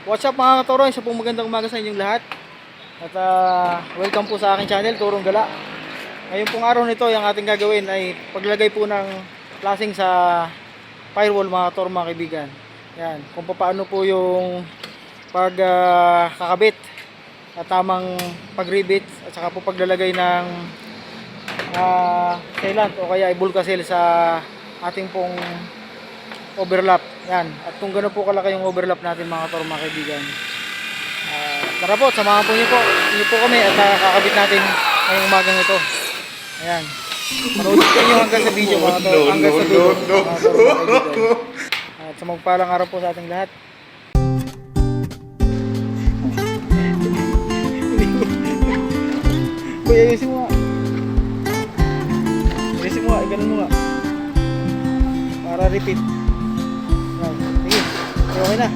What's up mga katoro? Isa pong magandang umaga sa inyong lahat. At welcome po sa aking channel, Turong Gala. Ngayon pong araw nito, yung ating gagawin ay paglagay po ng flashing sa firewall mga katoro, mga kaibigan. Yan, kung paano po yung pagkakabit at tamang pag-rebit at saka po paglalagay ng sealant o kaya ibulkasil sa ating pong overlap. Yan. At kung gano'n po kalaki yung overlap natin mga katoro, mga kaibigan. Tara po, samahan po niyo po kami at kakabit natin ngayong umagang ito. Ayan. Manood po niyo hanggang sa video mga katoro. Hanggang sa video mga katoro, mga kaibigan. At sa magpalang araw po sa ating lahat. Kuya, ayusin mo nga. Ayusin mo nga, ganun mo nga. Para repeat. Sige, okay na.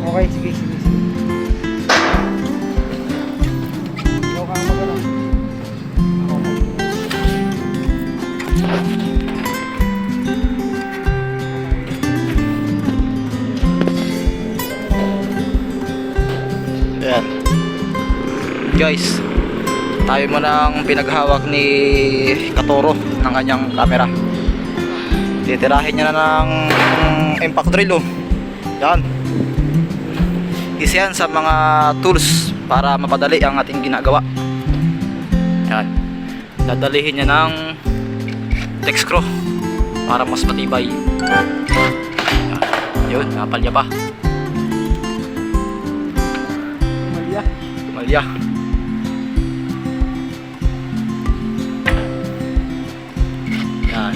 Okay, sige. Ikaw ka magano. Ayan. Guys, tayo mo ng pinaghawak ni Katoro ng kanyang camera. Titirahin niya na ng impact drill. Yan. Isa yan sa mga tools para mapadali ang ating ginagawa. Yan. Dadalihin niya ng tex screw para mas matibay. Yan. Yun, napalya pa. Tumalya. Yan.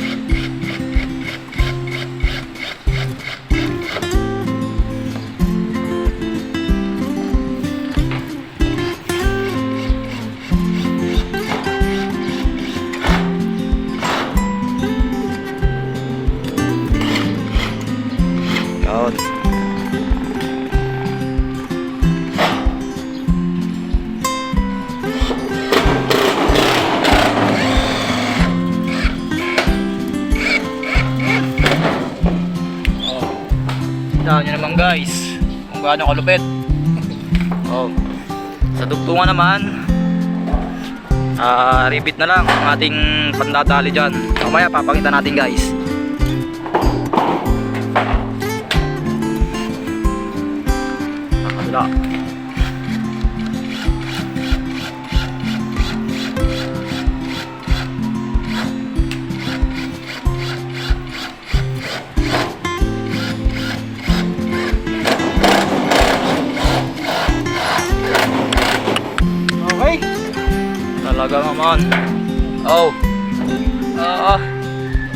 Yan. Tignan nyo naman guys kung gaano kalupit. Sa dugtungan naman repeat na lang ang ating pandadali dyan. Mamaya papakita natin guys. Nakabila. Talaga naman.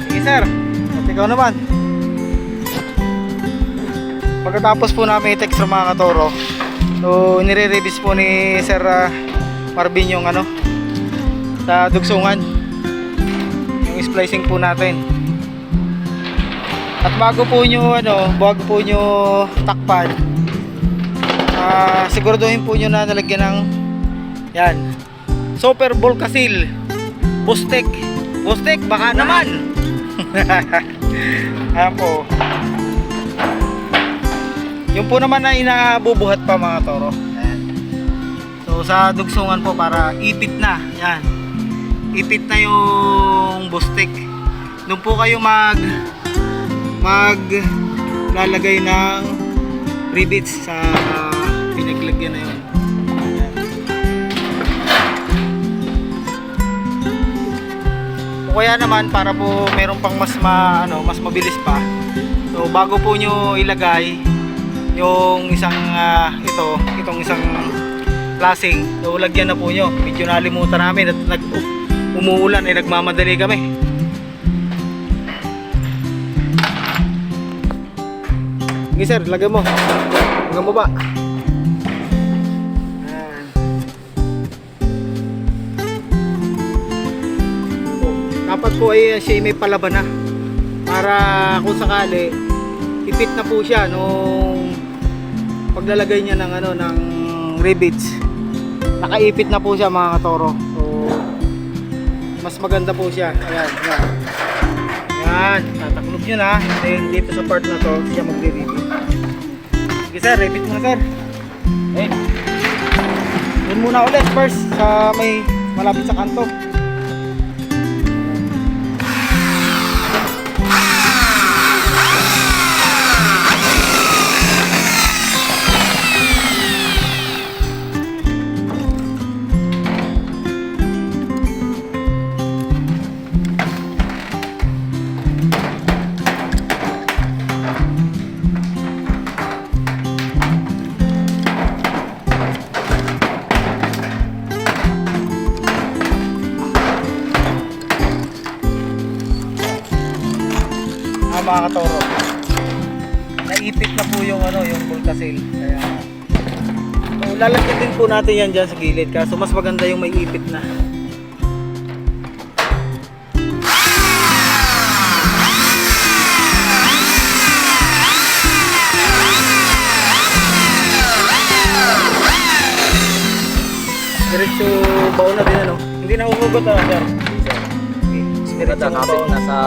Sige sir, at ikaw naman. Pagkatapos po namin i-text sa mga katoro, so nire-release po ni Sir Marvin yung sa dugsungan, yung splicing po natin. At bago po nyo takpan, siguraduhin po nyo na nalagyan ng yan, Super Volcasil Bostek baka naman. Ayan po. Yung po naman na inabubuhat pa mga toro. Ayan. So sa dugsungan po para ipit na. Yan. Ipit na yung Bostek. Doon po kayo lalagay ng rivets sa pinaglagyan na yun. O kaya naman para po meron pang mas mabilis pa. So bago po nyo ilagay yung isang itong isang flashing, so lagyan na po nyo. Medyo nalimutan namin at umuulan ay nagmamadali kami. Sige sir, lagyan mo. Lagyan mo ba? Dapat po ay siya may palaban na para kung sakali ipit na po siya nung paglalagay niya ng rivets. Nakaipit na po siya mga katoro. So mas maganda po siya. Ayan, yan. Yan, tataklob yun ha. Dahil dito sa part na to, siya magre-repeat. Sige sir, repeat muna sir. Eh, yun muna ulit first sa may malapit sa kanto. Mga katoro, naipit na po yung yung Volcasil, kaya lalagyan din po natin yan dyan sa gilid, kaso mas maganda yung may ipit na. Diretso baon na din hindi na huhugot sir. Diretso kapit na sa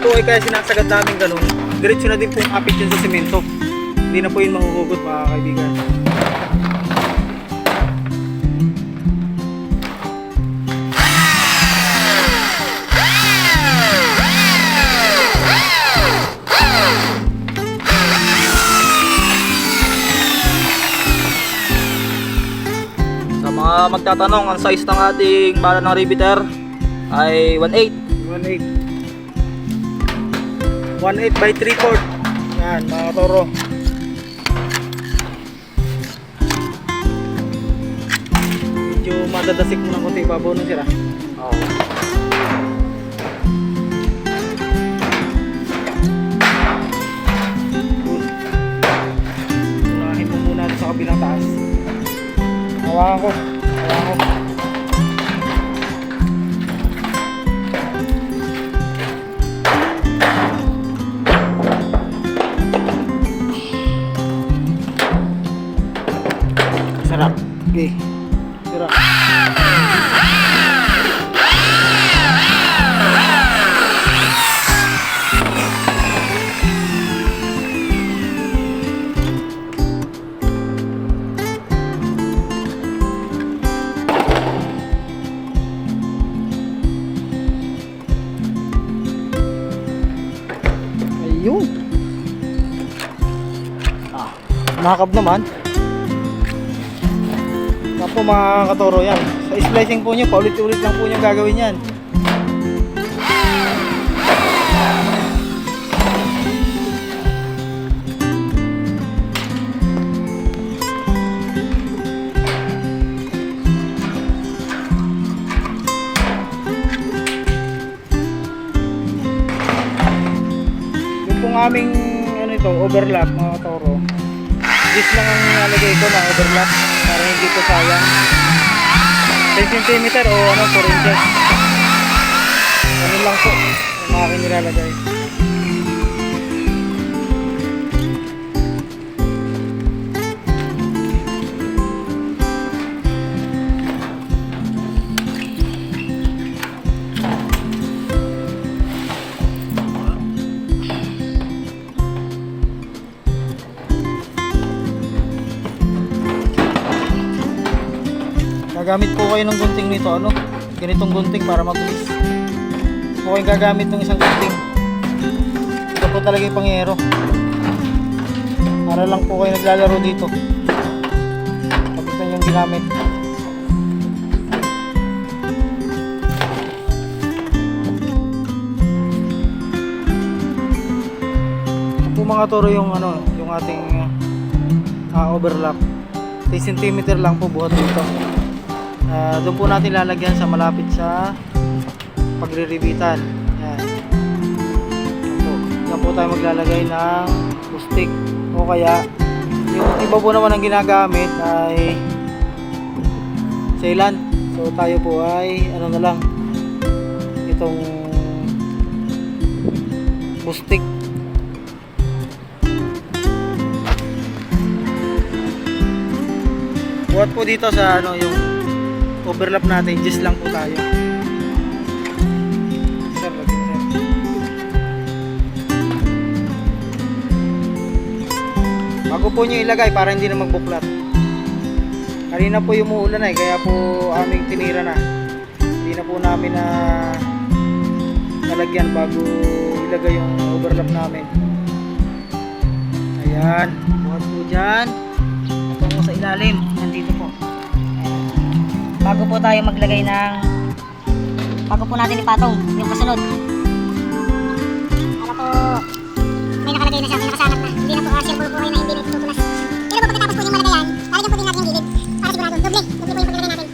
po ay kaya sinasagad namin ganun, diretso na din po yung apit yun sa semento, hindi na po yun mahuhugot mga kaibigan. Sa mga magtatanong, ang size ng ating bala ng riveter ay 1/8. 1/8 by 3/4. Yan mga katoro. Medyo madadasik mo ng konti, babaw nun sila. Oo. Unahin mo muna sa kabilang taas. Hawakan ko. Sarap. Okay. Sarap. Ayun. Nakakab naman. Yan po mga katoro yan. Sa slicing po nyo, paulit-ulit lang po nyo gagawin yan. Yung pong aming overlap mga katoro, this lang ang nalagay ko na overlap para hindi ko sayang. 10 cm o 4 inches. Ano lang po yung aking nilalagay. Gagamit po kayo ng gunting nito, ganitong gunting para mabilis. Po kayong gagamit ng isang gunting. Ito po talaga yung pangyero. Para lang po kayo naglalaro dito. Tapos na yung ginamit. Ito po mga toro yung yung ating overlap. 10 cm lang po buhat dito. Doon po natin lalagyan sa malapit sa pagre-rebitan. Yan po tayo maglalagay ng stick o kaya yung iba po naman ang ginagamit ay sealant. So tayo po ay na lang itong stick. Buhat po dito sa ano yung overlap natin, just lang po tayo. Sir, lagi na, sir. Bago po nyo ilagay para hindi na magbuklat. Kanina po yung umuulan eh, kaya po aming tinira na. Hindi na po namin na nalagyan bago ilagay yung overlap namin. Ayan, buhat po dyan. Ito po sa ilalim, nandito po. Bago po tayo maglagay ng bago po natin ipatong yung kasunod. Para po may nakalagay na siya, may nakasanap na. Hindi na po siyempre po kayo na hindi na itutulas. Pero po pagkatapos po yung malagayan, lalagyan po din natin yung gilid para sigurado. Doble po yung paglagay natin.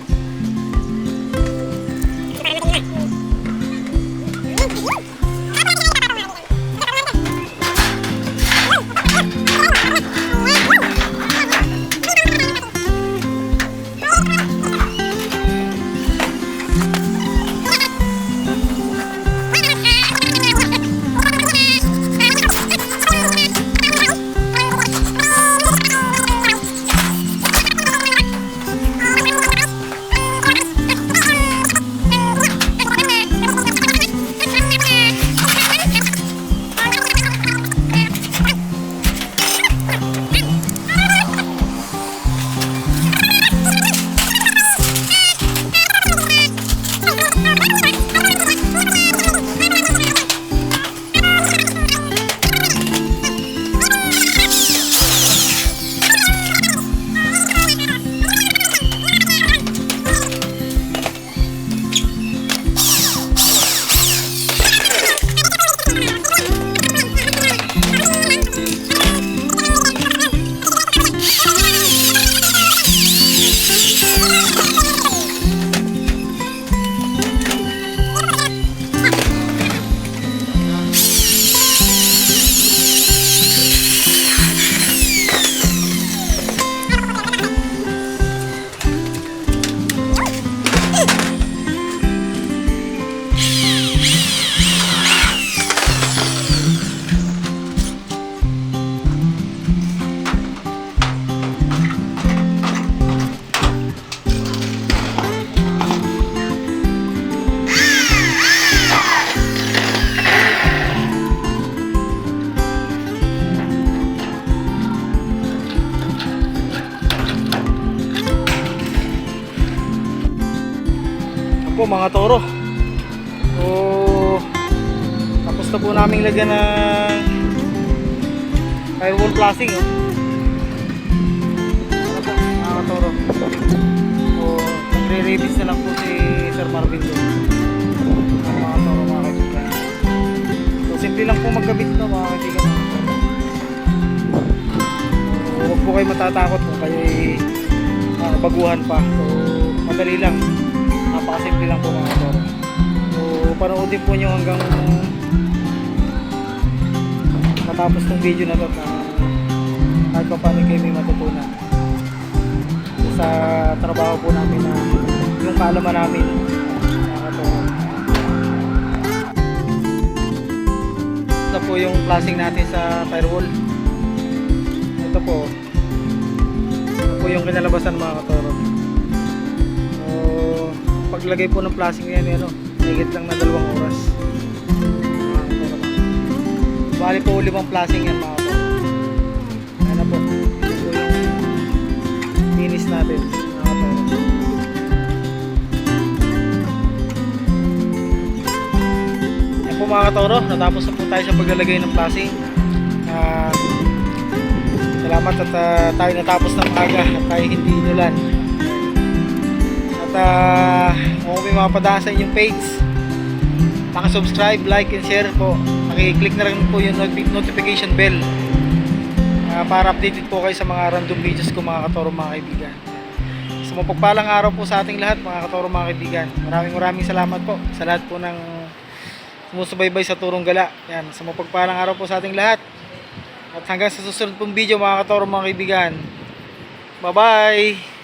Po mga toro. So tapos na po namin lagyan ng firewall flashing oh. Ano po mga toro. So nagre-release na lang po si Sir Marvin doon. Mga toro mga kaibigan. So simple lang po magkabit ito mga kaibigan. So huwag po kayo matatakot kung kayo ay baguhan pa. So madali lang. Napakasimple lang po mga toro. So panoodin po nyo hanggang matapos ng video na to na kahit pa paano kayo may matutunan so, sa trabaho po namin na yung kaalaman namin mga toro. Ito po yung flashing natin sa firewall. Ito po yung kinalabasan mga toro. Paglagay po ng flashing yan, ano, higit lang na 2 oras. Bali po 5 flashing yan mga po. Ayan na po. Ito po yung finish natin mga po. Ayan po mga toro, natapos na po tayo sa paglalagay ng flashing. Salamat at tayo natapos ng maaga at tayo hindi inulan. Kung may mga padaan sa inyong page, subscribe, like, and share po. Click na rin po yung notification bell para updated po kayo sa mga random videos ko mga katoro mga kaibigan. So mapagpalang araw po sa ating lahat mga katoro mga kaibigan. Maraming salamat po sa lahat po ng sumusubaybay sa Turong Gala. Yan, so mapagpalang araw po sa ating lahat. At hanggang sa susunod pong video mga katoro mga kaibigan. Bye bye!